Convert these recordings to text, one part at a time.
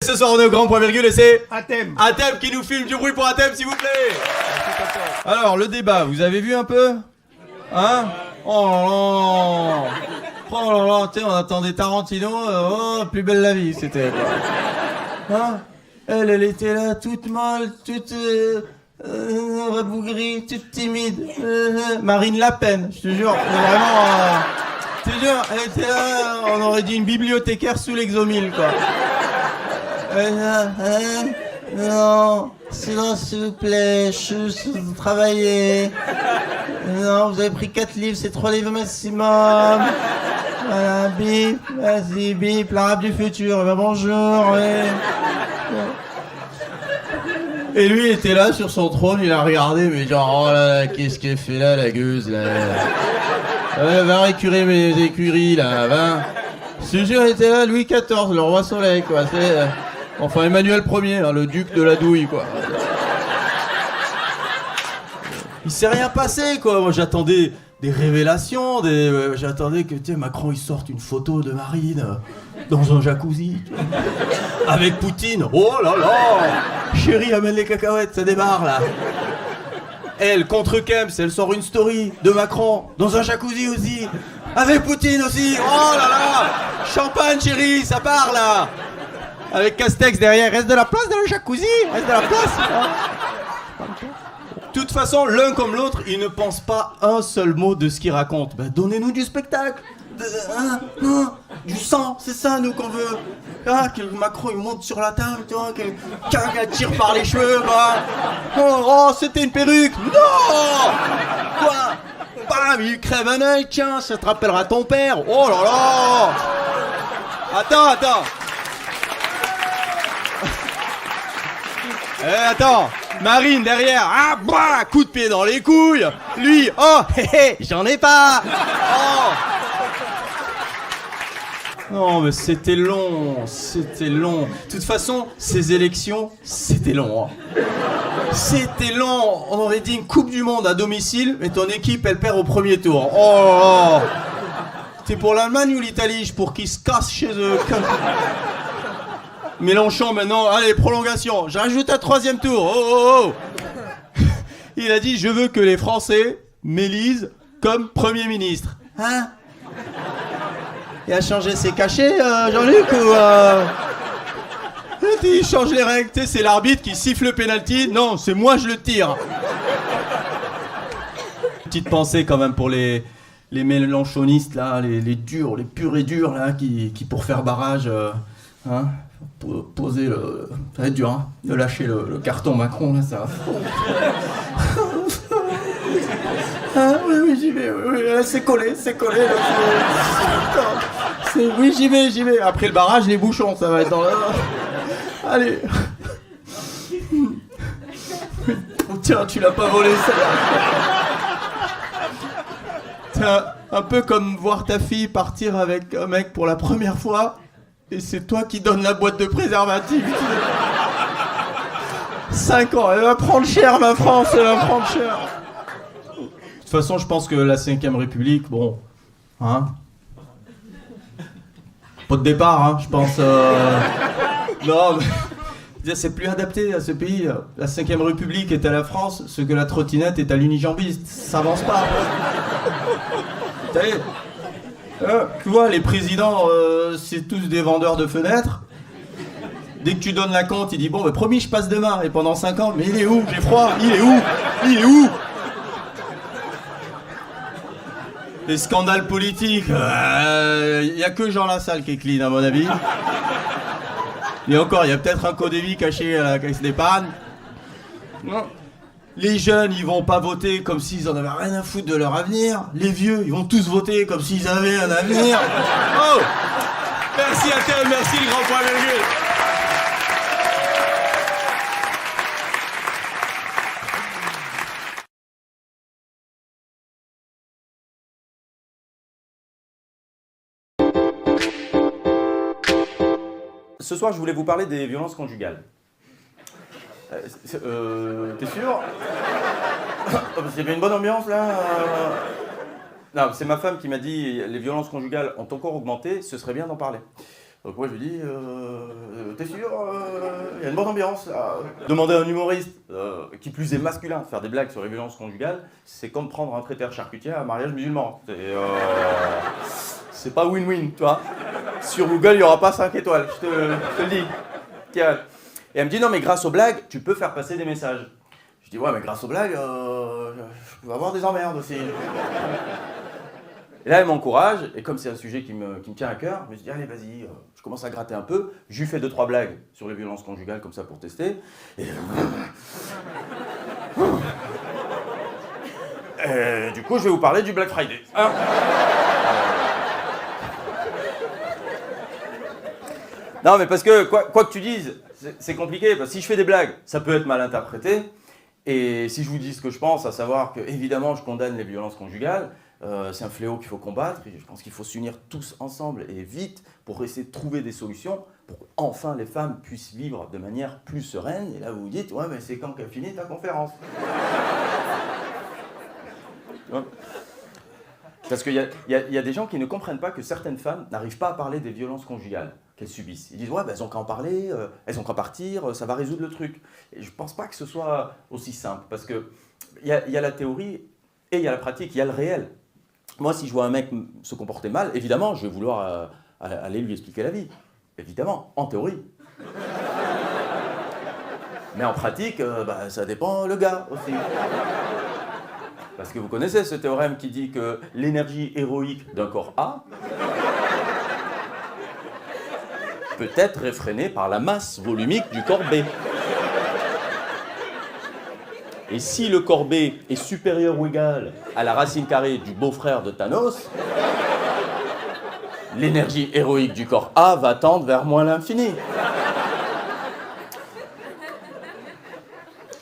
Ce soir on est au grand point virgule et c'est Athème. Athème qui nous filme. Du bruit pour Athème s'il vous plaît. Alors le débat, vous avez vu un peu? Hein? Oh là là. Oh là là, tu sais, on attendait Tarantino, plus belle la vie, c'était quoi. Hein? Elle était là, toute molle, toute rabougrie, toute timide. Marine Le Pen, je te jure, vraiment... je te jure, elle était là, on aurait dit une bibliothécaire sous l'exomile, quoi. Non, silence s'il vous plaît, je travaillez. Non, vous avez pris 4 livres, c'est 3 livres maximum. Voilà, bip, vas-y, bip, l'arabe du futur, ben bonjour, ouais. Et lui, il était là sur son trône, il a regardé, mais genre, oh là là, qu'est-ce qu'elle fait là, la gueuse, là. Va récurer mes écuries, là, va. Je te jure, il était là, Louis XIV, le roi soleil, quoi, c'est... Enfin, Emmanuel Ier, hein, le duc de la douille, quoi. Il s'est rien passé, quoi. Moi, j'attendais des révélations, j'attendais que, tu sais, Macron, il sorte une photo de Marine dans un jacuzzi, tu vois, avec Poutine. Oh là là. Chérie, amène les cacahuètes, ça démarre, là. Elle, contre Kems, elle sort une story de Macron dans un jacuzzi aussi, avec Poutine aussi. Oh là là. Champagne, chérie, ça part, là. Avec Castex derrière, reste de la place dans le jacuzzi, reste de la place. De toute façon, l'un comme l'autre, ils ne pensent pas un seul mot de ce qu'ils racontent. Ben, donnez-nous du spectacle, du sang, c'est ça nous qu'on veut. Ah, que Macron il monte sur la table, tu vois, qu'un tire par les cheveux, bah. Oh, c'était une perruque. Non. Quoi? Bam, il crève un œil, tiens, ça te rappellera ton père. Oh là là. Attends. Attends, Marine derrière, ah bah, coup de pied dans les couilles. Lui, oh, j'en ai pas. Oh. Non mais c'était long. De toute façon, ces élections, c'était long. Hein. C'était long. On aurait dit une Coupe du Monde à domicile, mais ton équipe, elle perd au premier tour. Oh. T'es pour l'Allemagne ou l'Italie? Pour qu'ils se cassent chez eux. Mélenchon maintenant, allez, prolongation, je rajoute un 3e tour, oh. Il a dit, je veux que les Français m'élisent comme Premier ministre. Hein? Il a changé ses cachets, Jean-Luc, ou... Il change les règles, tu sais, c'est l'arbitre qui siffle le penalty, non, c'est moi je le tire. Petite pensée quand même pour les mélenchonistes, là, les durs, les purs et durs, là, qui pour faire barrage, hein, poser le... Ça va être dur, hein, de lâcher le carton Macron, là, ça va. Ah, oui, j'y vais, oui, c'est collé, là, oui, j'y vais. Après le barrage, les bouchons, ça va être dans le... Allez. Oh, tiens, tu l'as pas volé, ça. C'est un peu comme voir ta fille partir avec un mec pour la première fois. Et c'est toi qui donnes la boîte de préservatifs. 5 ans, elle va prendre cher, ma France, elle va prendre cher. De toute façon, je pense que la 5ème République, bon, hein, pas de départ, hein, je pense. Non, mais c'est plus adapté à ce pays. La 5ème République est à la France, ce que la trottinette est à l'unijambiste. Ça avance pas. Vous savez, tu vois, les présidents, c'est tous des vendeurs de fenêtres. Dès que tu donnes la compte, il dit bon, bah, promis, je passe demain. Et pendant 5 ans, mais il est où? J'ai froid. Il est où? Les scandales politiques, y a que Jean Lassalle qui est clean à mon avis. Et encore, il y a peut-être un Codévi caché à la caisse d'épargne. Non. Les jeunes, ils vont pas voter comme s'ils en avaient rien à foutre de leur avenir. Les vieux, ils vont tous voter comme s'ils avaient un avenir. Oh! Merci à toi, merci le grand point virgule. Ce soir, je voulais vous parler des violences conjugales. T'es sûr? Il y a une bonne ambiance là. Non, c'est ma femme qui m'a dit les violences conjugales ont encore augmenté, ce serait bien d'en parler. Donc moi je lui dis, t'es sûr, il y a une bonne ambiance là. Demander à un humoriste, qui plus est masculin, de faire des blagues sur les violences conjugales, c'est comme prendre un traiteur charcutier à un mariage musulman. C'est pas win-win, tu vois. Sur Google, il n'y aura pas 5 étoiles, je te le dis. Tiens. Et elle me dit, non mais grâce aux blagues, tu peux faire passer des messages. Je dis, ouais mais grâce aux blagues, je peux avoir des emmerdes aussi. Et là, elle m'encourage, et comme c'est un sujet qui me tient à cœur, je me dis, allez, vas-y, je commence à gratter un peu. Je lui fais 2-3 blagues sur les violences conjugales, comme ça, pour tester. Et du coup, je vais vous parler du Black Friday. Hein. Non, mais parce que, quoi que tu dises, c'est compliqué, parce que si je fais des blagues, ça peut être mal interprété. Et si je vous dis ce que je pense, à savoir que, évidemment, je condamne les violences conjugales, c'est un fléau qu'il faut combattre, et je pense qu'il faut s'unir tous ensemble et vite pour essayer de trouver des solutions pour qu'enfin les femmes puissent vivre de manière plus sereine. Et là vous vous dites, ouais mais c'est quand qu'elle finit ta conférence. Parce qu'il y a des gens qui ne comprennent pas que certaines femmes n'arrivent pas à parler des violences conjugales qu'elles subissent. Ils disent, ouais, ben, elles ont qu'à en parler, elles ont qu'à partir, ça va résoudre le truc. Et je ne pense pas que ce soit aussi simple, parce qu'il y a la théorie et il y a la pratique, il y a le réel. Moi, si je vois un mec se comporter mal, évidemment, je vais vouloir aller lui expliquer la vie. Évidemment, en théorie. Mais en pratique, ça dépend le gars aussi. Parce que vous connaissez ce théorème qui dit que l'énergie héroïque d'un corps A peut être réfrénée par la masse volumique du corps B. Et si le corps B est supérieur ou égal à la racine carrée du beau-frère de Thanos, l'énergie héroïque du corps A va tendre vers moins l'infini.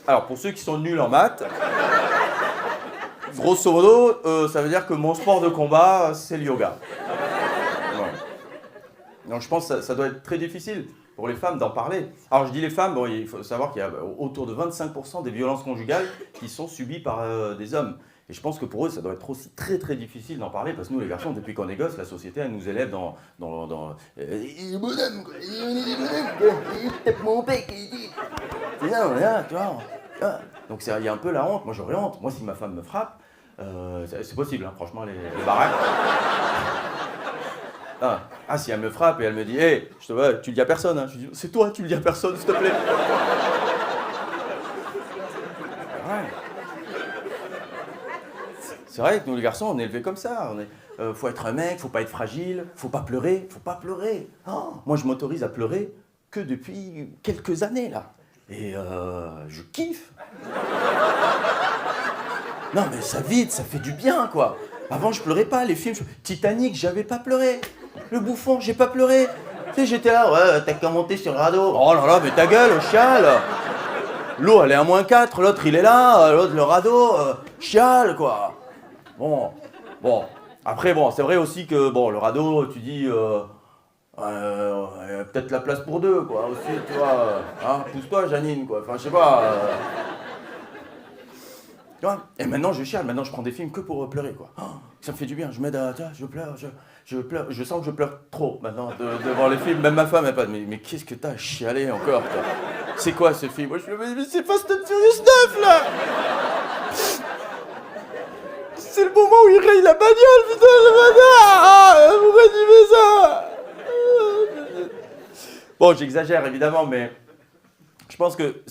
Alors, pour ceux qui sont nuls en maths, grosso modo, ça veut dire que mon sport de combat, c'est le yoga. Ouais. Donc, je pense que ça doit être très difficile pour les femmes d'en parler. Alors, je dis les femmes, bon, il faut savoir qu'il y a autour de 25% des violences conjugales qui sont subies par des hommes. Et je pense que pour eux, ça doit être aussi très très difficile d'en parler, parce que nous, les garçons, depuis qu'on est gosses, la société, elle nous élève dans mon pec, c'est ça, tu vois. Donc il y a un peu la honte, moi j'aurais honte. Moi, si ma femme me frappe, c'est possible, hein, franchement, les baraques. Si elle me frappe et elle me dit, hey, tu le dis à personne, hein. Je dis, c'est toi, tu le dis à personne, s'il te plaît. C'est vrai que nous, les garçons, on est élevés comme ça. Faut être un mec, faut pas être fragile, faut pas pleurer, faut pas pleurer. Moi, je m'autorise à pleurer que depuis quelques années, là. Et je kiffe. Non, mais ça vide, ça fait du bien, quoi. Avant, je pleurais pas. Les films, Titanic, j'avais pas pleuré. Le bouffon, j'ai pas pleuré. Tu sais, j'étais là, ouais, t'as qu'à monter sur le radeau. Oh là là, mais ta gueule, chiale. L'eau, elle est à -4, l'autre, il est là, l'autre, le radeau, chiale, quoi. Bon. Après, bon, c'est vrai aussi que, bon, le radeau, tu dis, peut-être la place pour deux, quoi, aussi, tu vois. Pousse-toi, Janine, quoi. Enfin, je sais pas. Tu vois. Et maintenant, je chiale, maintenant, je prends des films que pour pleurer, quoi. Ça me fait du bien, je m'aide à, je pleure, je sens que je pleure trop, maintenant, devant les films. Même ma femme, elle pas, mais qu'est-ce que t'as chialé encore, toi? C'est quoi, ce film? Moi, je me dis, mais c'est Fast and Furious 9, là! C'est le moment où il raye la bagnole, putain, le bâtard! Pourquoi tu fais ça? Bon, j'exagère, évidemment, mais je pense que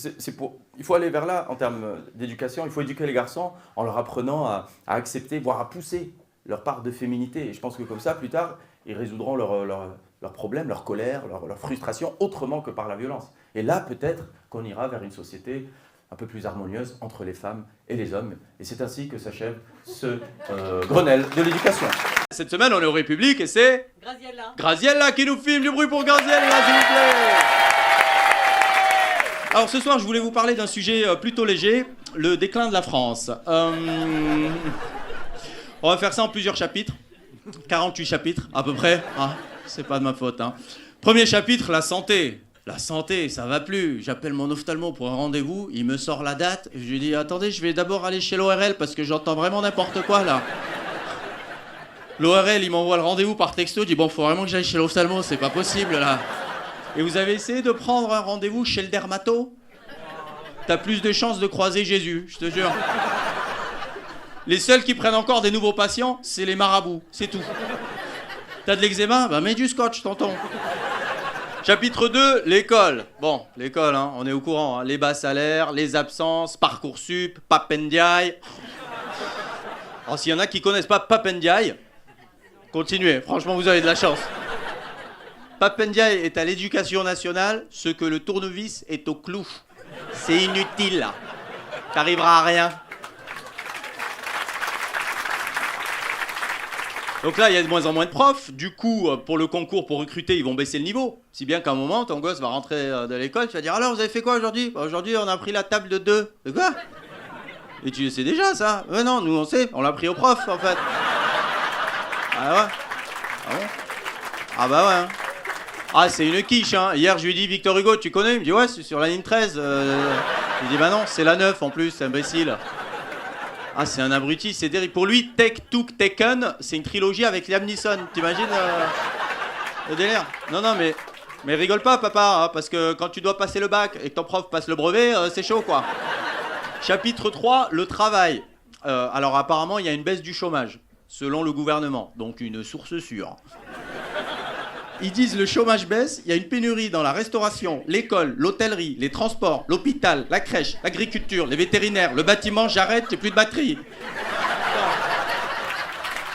il faut aller vers là, en termes d'éducation. Il faut éduquer les garçons en leur apprenant à accepter, voire à pousser leur part de féminité. Et je pense que comme ça, plus tard, ils résoudront leurs problèmes, leur colère, leur frustration, autrement que par la violence. Et là, peut-être qu'on ira vers une société un peu plus harmonieuse entre les femmes et les hommes. Et c'est ainsi que s'achève ce Grenelle de l'éducation. Cette semaine, on est au République et c'est... Graziella qui nous filme, du bruit pour Graziella, s'il vous plaît. Alors ce soir, je voulais vous parler d'un sujet plutôt léger, le déclin de la France. On va faire ça en plusieurs chapitres, 48 chapitres à peu près, c'est pas de ma faute. Premier chapitre, la santé. La santé, ça va plus. J'appelle mon ophtalmo pour un rendez-vous, il me sort la date, et je lui dis, attendez, je vais d'abord aller chez l'ORL parce que j'entends vraiment n'importe quoi là. L'ORL, il m'envoie le rendez-vous par texto, il dit bon, faut vraiment que j'aille chez l'ophtalmo, c'est pas possible là. Et vous avez essayé de prendre un rendez-vous chez le dermato? T'as plus de chances de croiser Jésus, je te jure. Les seuls qui prennent encore des nouveaux patients, c'est les marabouts, c'est tout. T'as de l'eczéma? Bah mets du scotch, tonton. Chapitre 2, l'école. Bon, l'école, hein, on est au courant. Hein. Les bas salaires, les absences, Parcoursup, Papendiaï. Alors s'il y en a qui connaissent pas Papendiaï, continuez, franchement vous avez de la chance. Papendiaï est à l'éducation nationale ce que le tournevis est au clou. C'est inutile, là. T'arriveras à rien. Donc là, il y a de moins en moins de profs. Du coup, pour le concours, pour recruter, ils vont baisser le niveau. Si bien qu'à un moment, ton gosse va rentrer de l'école, tu vas dire « Alors, vous avez fait quoi aujourd'hui ?»« Bah, aujourd'hui, on a pris la table de 2. »« De quoi ?»« Et tu sais déjà, ça ?»« Non, nous, on sait. On l'a pris au prof, en fait. »« Ah ouais ? Ah bon ? Ah bah ouais. Hein. Ah, c'est une quiche, hein. Hier, je lui ai dit « Victor Hugo, tu connais ?» Il me dit « Ouais, c'est sur la ligne 13. Il dit « Bah non, c'est la 9 en plus, c'est imbécile. » Ah, c'est un abruti, c'est terrible. Pour lui, Tech, Took, Taken, c'est une trilogie avec Liam Neeson. T'imagines le délire? Non, mais rigole pas, papa, hein, parce que quand tu dois passer le bac et que ton prof passe le brevet, c'est chaud, quoi. Chapitre 3, le travail. Alors, apparemment, il y a une baisse du chômage, selon le gouvernement. Donc, une source sûre. Ils disent le chômage baisse, il y a une pénurie dans la restauration, l'école, l'hôtellerie, les transports, l'hôpital, la crèche, l'agriculture, les vétérinaires, le bâtiment, j'arrête, j'ai plus de batterie.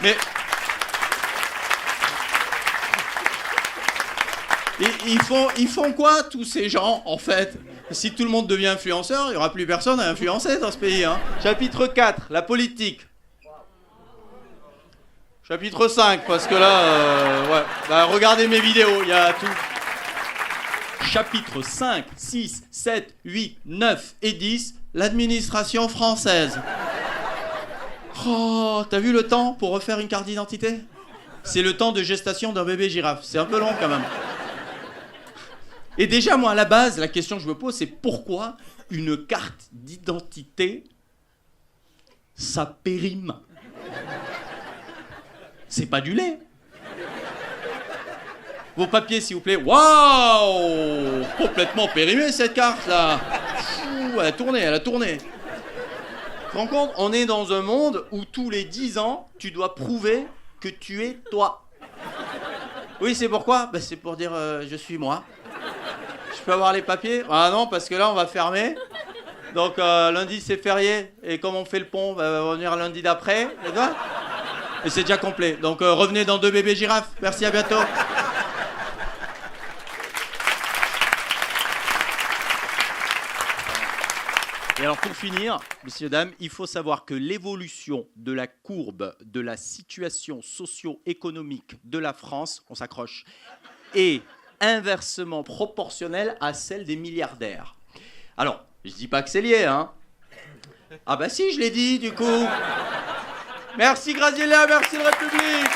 Mais ils font quoi tous ces gens en fait? Si tout le monde devient influenceur, il n'y aura plus personne à influencer dans ce pays. Hein. Chapitre 4, la politique. Chapitre 5, parce que là, ouais. Bah, regardez mes vidéos, il y a tout. Chapitre 5, 6, 7, 8, 9 et 10, l'administration française. Oh, t'as vu le temps pour refaire une carte d'identité? C'est le temps de gestation d'un bébé girafe. C'est un peu long quand même. Et déjà, moi, à la base, la question que je me pose, c'est pourquoi une carte d'identité, ça périme? C'est pas du lait. Vos papiers, s'il vous plaît. Waouh! Complètement périmé, cette carte-là. Elle a tourné. Tu te rends compte? On est dans un monde où tous les 10 ans, tu dois prouver que tu es toi. Oui, c'est pourquoi? Ben, c'est pour dire je suis moi. Je peux avoir les papiers? Ah non, parce que là, on va fermer. Donc, lundi, c'est férié. Et comme on fait le pont, on va venir lundi d'après. D'accord? Et c'est déjà complet. Donc revenez dans 2 bébés girafes. Merci, à bientôt. Et alors pour finir, messieurs, dames, il faut savoir que l'évolution de la courbe de la situation socio-économique de la France, on s'accroche, est inversement proportionnelle à celle des milliardaires. Alors, je dis pas que c'est lié, hein. Ah bah si, je l'ai dit, du coup. Merci Graziella, merci le République.